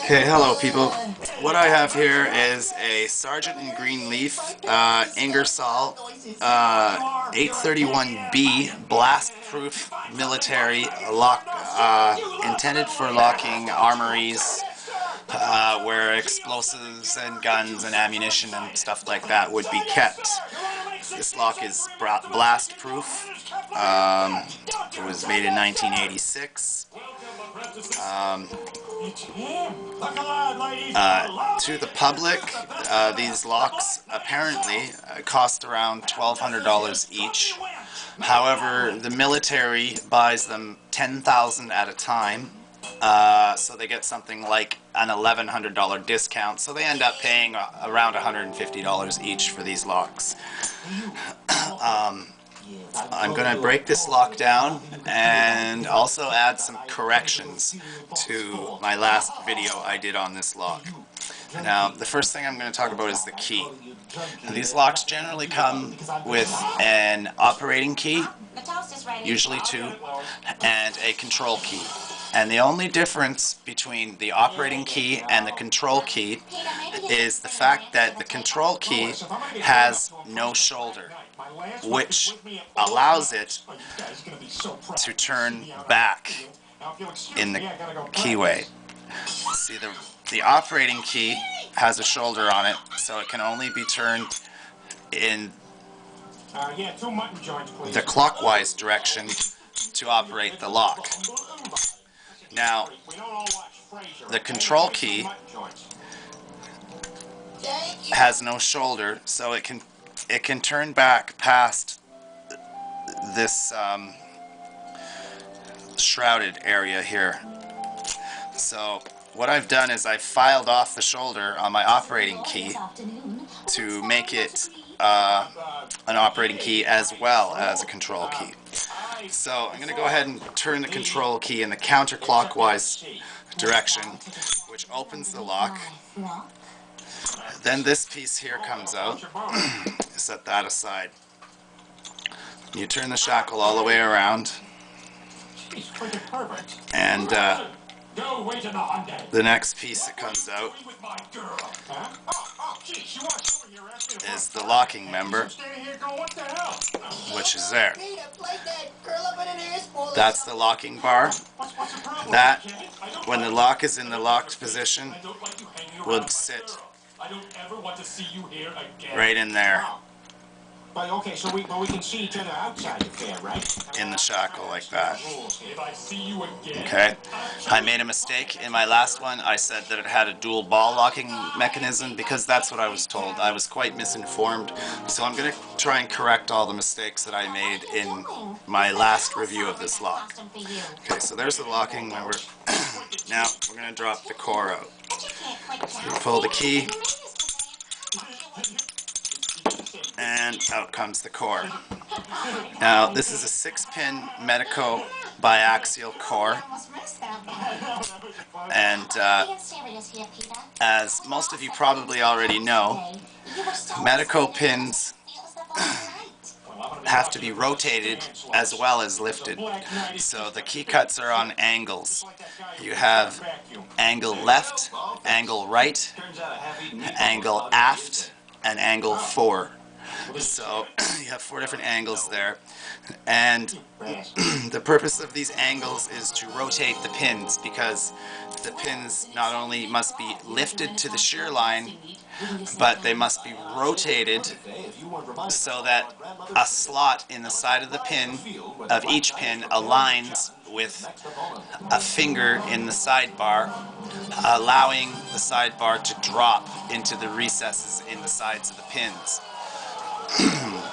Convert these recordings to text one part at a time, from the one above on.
Okay, hello people. What I have here is a Sargent&Greenleaf Ingersol 831B blast-proof military lock, intended for locking armories where explosives and guns and ammunition and stuff like that would be kept. This lock is blast-proof. It was made in 1986. To the public, these locks apparently cost around $1,200 each. However, the military buys them 10,000 at a time, so they get something like an $1,100 discount, so they end up paying around $150 each for these locks. I'm going to break this lock down and also add some corrections to my last video I did on this lock. Now, the first thing I'm going to talk about is the key. Now, these locks generally come with an operating key, usually two, and a control key. And the only difference between the operating key and the control key is the fact that the control key has no shoulder, which allows it to turn back in the keyway. See, the operating key has a shoulder on it, so it can only be turned in the clockwise direction to operate the lock. Now, the control key has no shoulder, so it can turn back past this shrouded area here. So what I've done is I've filed off the shoulder on my operating key to make it an operating key as well as a control key. So I'm going to go ahead and turn the control key in the counterclockwise direction, which opens the lock. Then this piece here comes out. Set that aside. You turn the shackle all the way around, and the next piece that comes out is the locking member, which is there. That's the locking bar. That, when the lock is in the locked position, would sit right in there. Okay, so we can see each other outside of there, right? In the shackle like that. Okay. I made a mistake in my last one. I said that it had a dual ball locking mechanism because that's what I was told. I was quite misinformed. So I'm going to try and correct all the mistakes that I made in my last review of this lock. Okay, so there's the locking member. Now we're going to drop the core out. So you pull the key, and out comes the core. Now, this is a 6-pin Medeco Biaxial core, and as most of you probably already know, Medeco pins have to be rotated as well as lifted. So the key cuts are on angles. You have angle left, angle right, angle aft, and angle 4. So you have 4 different angles there, and the purpose of these angles is to rotate the pins, because the pins not only must be lifted to the shear line, but they must be rotated so that a slot in the side of the pin, of each pin, aligns with a finger in the sidebar, allowing the sidebar to drop into the recesses in the sides of the pins.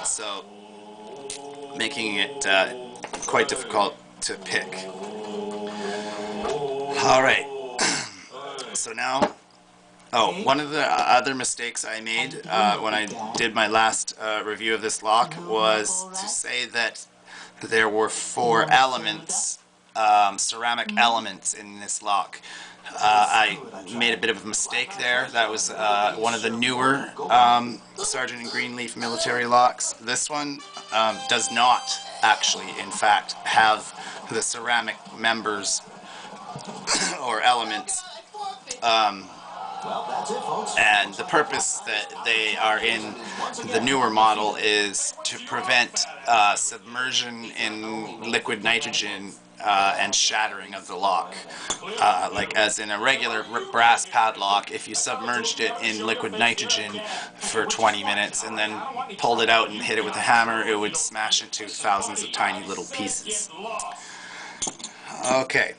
So, making it quite difficult to pick. Alright, so now, one of the other mistakes I made when I did my last review of this lock was to say that there were 4 elements, ceramic elements in this lock. I made a bit of a mistake there. That was one of the newer Sargent&Greenleaf military locks. This one does not actually, in fact, have the ceramic members or elements Well, that's it, folks. And the purpose that they are in the newer model is to prevent submersion in liquid nitrogen and shattering of the lock. Like as in a regular brass padlock, if you submerged it in liquid nitrogen for 20 minutes and then pulled it out and hit it with a hammer, it would smash into thousands of tiny little pieces. Okay,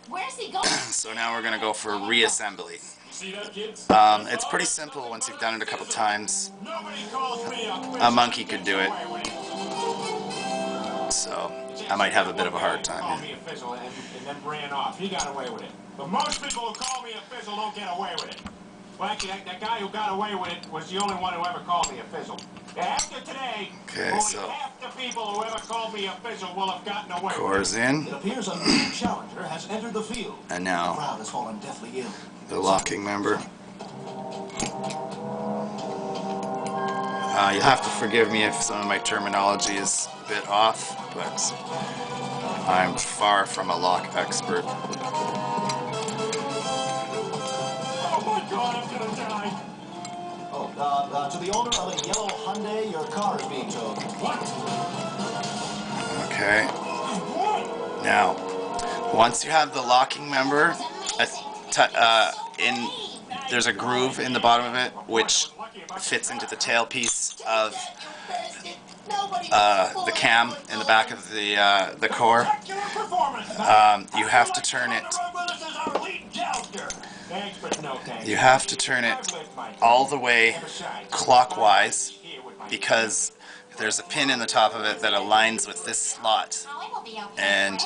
so now we're going to go for reassembly. It's pretty simple once you've done it a couple times. A monkey could do it. So I might have a bit of a hard time here. But most people who call me a fizzle don't get away with it. Well, actually, that guy who got away with it was the only one who ever called me a fizzle. After today, only half the people who ever called me a fizzle will have gotten away with it. Core's in. It appears a new challenger has entered the field. And now the crowd has fallen deathly ill. The locking member. You'll have to forgive me if some of my terminology is a bit off, but I'm far from a lock expert. Oh my God, I'm gonna die. Oh, to the owner of a yellow Hyundai, your car is being towed. What? Okay. Now, once you have the locking member, there's a groove in the bottom of it which fits into the tailpiece of the cam in the back of the core. You have to turn it. You have to turn it all the way clockwise because there's a pin in the top of it that aligns with this slot. And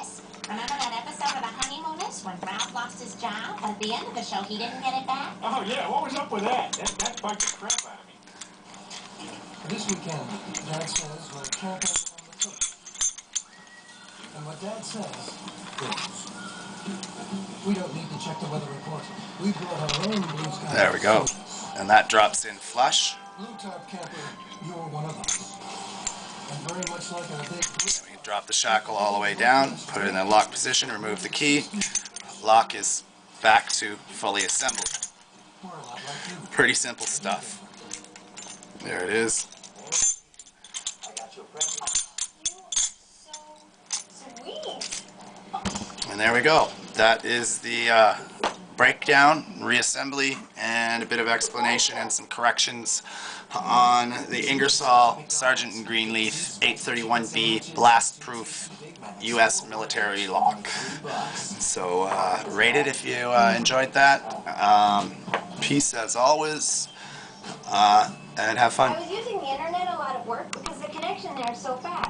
remember that episode of The Honeymooners when Ralph lost his job, but at the end of the show he didn't get it back? Oh yeah, what was up with that? That bugged the crap out of me. This weekend, Dad says we're camping on the coast. And what Dad says goes. We don't need to check the weather report. We brought our own blue sky. there we go. And that drops in flush. Blue top camper, you're one of us. And very much like our big So we drop the shackle all the way down, put it in the lock position, remove the key. Lock is back to fully assembled. we're a lot like you. Pretty simple stuff. There it is. I got your present. Sweet. And there we go. That is the breakdown, reassembly, and a bit of explanation and some corrections on the Ingersol Sargent&Greenleaf 831B blast-proof U.S. military lock. So rate it if you enjoyed that. Peace as always, and have fun. I was using the internet a lot at work because the connection there is so fast.